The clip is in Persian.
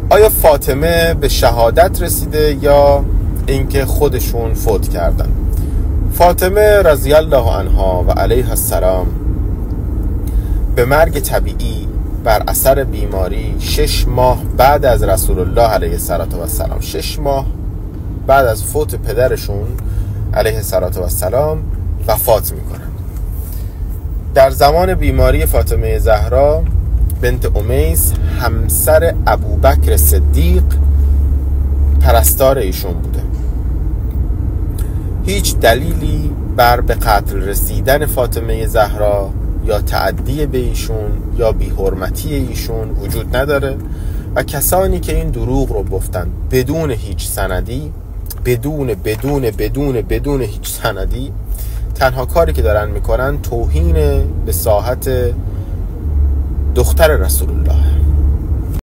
آیا فاطمه به شهادت رسیده یا اینکه خودشون فوت کردن؟ فاطمه رضی الله عنها و علیها السلام به مرگ طبیعی بر اثر بیماری 6 ماه بعد از رسول الله علیه السلام 6 ماه بعد از فوت پدرشون علیه السلام وفات میکنن. در زمان بیماری فاطمه زهرا بنت امیس همسر ابوبکر صدیق پرستار ایشون بوده. هیچ دلیلی بر به قتل رسیدن فاطمه زهرا یا تعدی به ایشون یا بی‌حرمتی ایشون وجود نداره و کسانی که این دروغ رو گفتن بدون هیچ سندی، بدون هیچ سندی، تنها کاری که دارن میکنن توهین به ساحت دختر رسول الله